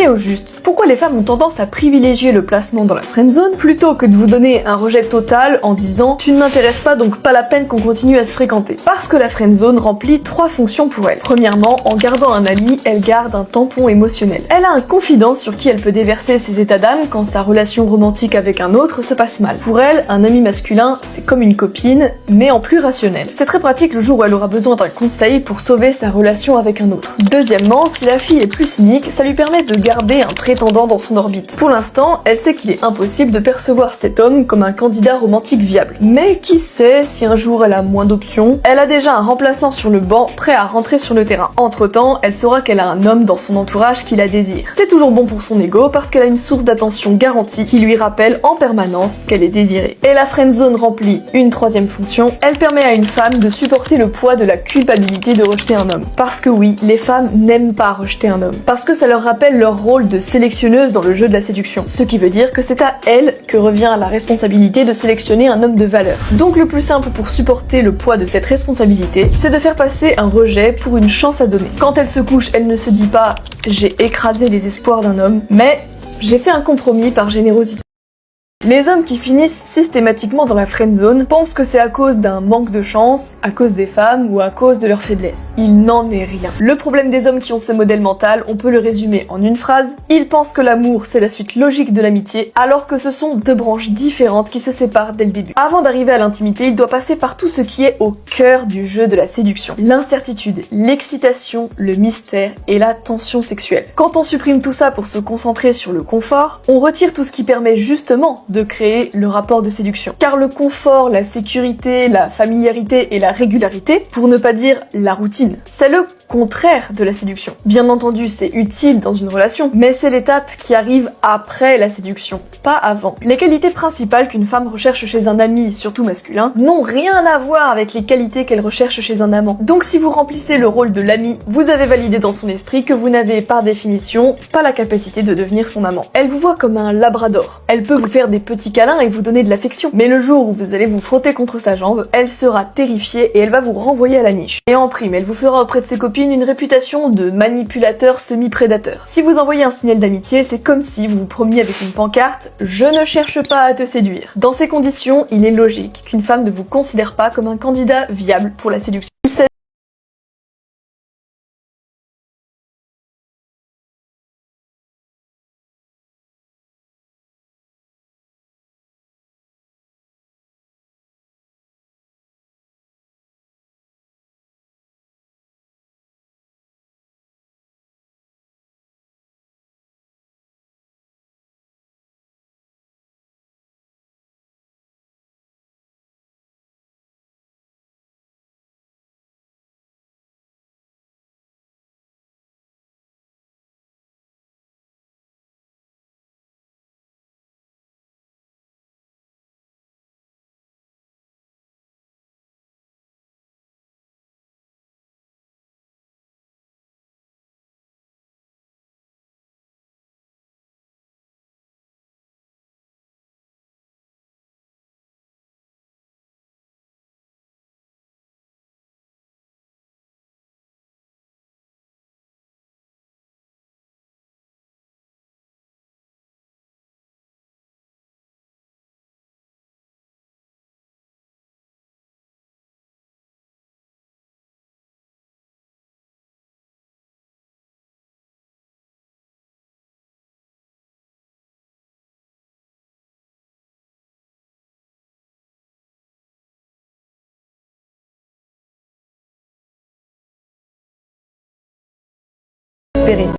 Mais au juste, pourquoi les femmes ont tendance à privilégier le placement dans la friendzone plutôt que de vous donner un rejet total en disant « tu ne m'intéresses pas donc pas la peine qu'on continue à se fréquenter ». Parce que la friendzone remplit 3 fonctions pour elle. Premièrement, en gardant un ami, elle garde un tampon émotionnel. Elle a un confident sur qui elle peut déverser ses états d'âme quand sa relation romantique avec un autre se passe mal. Pour elle, un ami masculin, c'est comme une copine, mais en plus rationnel. C'est très pratique le jour où elle aura besoin d'un conseil pour sauver sa relation avec un autre. Deuxièmement, si la fille est plus cynique, ça lui permet de garder un prétendant dans son orbite. Pour l'instant, elle sait qu'il est impossible de percevoir cet homme comme un candidat romantique viable. Mais qui sait si un jour elle a moins d'options, elle a déjà un remplaçant sur le banc prêt à rentrer sur le terrain. Entre-temps, elle saura qu'elle a un homme dans son entourage qui la désire. C'est toujours bon pour son ego parce qu'elle a une source d'attention garantie qui lui rappelle en permanence qu'elle est désirée. Et la friendzone remplit une 3e fonction, elle permet à une femme de supporter le poids de la culpabilité de rejeter un homme. Parce que oui, les femmes n'aiment pas rejeter un homme. Parce que ça leur rappelle leur rôle de sélectionneuse dans le jeu de la séduction. Ce qui veut dire que c'est à elle que revient la responsabilité de sélectionner un homme de valeur. Donc le plus simple pour supporter le poids de cette responsabilité, c'est de faire passer un rejet pour une chance à donner. Quand elle se couche, elle ne se dit pas « j'ai écrasé les espoirs d'un homme », mais « j'ai fait un compromis par générosité ». Les hommes qui finissent systématiquement dans la friendzone pensent que c'est à cause d'un manque de chance, à cause des femmes ou à cause de leur faiblesse. Il n'en est rien. Le problème des hommes qui ont ce modèle mental, on peut le résumer en une phrase. Ils pensent que l'amour c'est la suite logique de l'amitié, alors que ce sont 2 branches différentes qui se séparent dès le début. Avant d'arriver à l'intimité, il doit passer par tout ce qui est au cœur du jeu de la séduction. L'incertitude, l'excitation, le mystère et la tension sexuelle. Quand on supprime tout ça pour se concentrer sur le confort, on retire tout ce qui permet justement de créer le rapport de séduction. Car le confort, la sécurité, la familiarité et la régularité, pour ne pas dire la routine, c'est le contraire de la séduction. Bien entendu, c'est utile dans une relation, mais c'est l'étape qui arrive après la séduction, pas avant. Les qualités principales qu'une femme recherche chez un ami, surtout masculin, n'ont rien à voir avec les qualités qu'elle recherche chez un amant. Donc si vous remplissez le rôle de l'ami, vous avez validé dans son esprit que vous n'avez par définition pas la capacité de devenir son amant. Elle vous voit comme un labrador. Elle peut vous faire des petits câlins et vous donner de l'affection. Mais le jour où vous allez vous frotter contre sa jambe, elle sera terrifiée et elle va vous renvoyer à la niche. Et en prime, elle vous fera auprès de ses copines une réputation de manipulateur semi-prédateur. Si vous envoyez un signal d'amitié, c'est comme si vous vous promeniez avec une pancarte « Je ne cherche pas à te séduire ». Dans ces conditions, il est logique qu'une femme ne vous considère pas comme un candidat viable pour la séduction. Espérez.